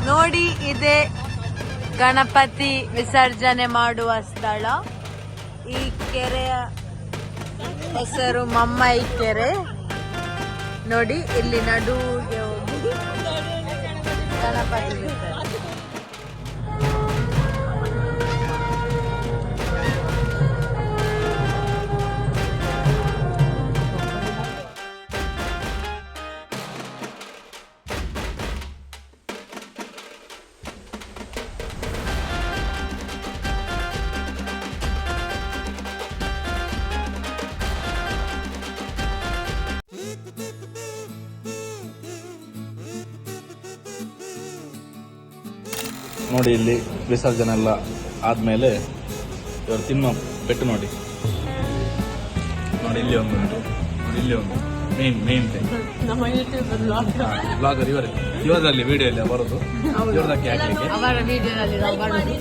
ನೋಡಿ, ಇದೆ ಗಣಪತಿ ವಿಸರ್ಜನೆ ಮಾಡುವ ಸ್ಥಳ. ಈ ಕೆರೆಯ ಹೆಸರು ಮಮ್ಮೈ ಕೆರೆ. ನೋಡಿ, ಇಲ್ಲಿ ನಡುವಿಗೆ ಹೋಗಿ ಗಣಪತಿ ವಿಸರ್ಜನೆ. ನೋಡಿ, ಇಲ್ಲಿ ವಿಸರ್ಜನೆ ಎಲ್ಲ ಆದ್ಮೇಲೆ ಇವರು ತಿನ್ನೋ ಪೆಟ್ಟು ನೋಡಿ. ನೋಡಿ, ಇಲ್ಲಿ ಒಂದು ಉಂಟು, ಇಲ್ಲಿ ಒಂದು ಮೇನ್ ಬ್ಲಾಗರ್ ಇವರಲ್ಲಿ ವಿಡಿಯೋ ಎಲ್ಲ ಬರೋದು, ಇವ್ರದಕ್ಕೆ ಹಾಕಲಿಕ್ಕೆ ಅವರ ವಿಡಿಯೋದಲ್ಲಿ ನಾವು ಮಾಡಿ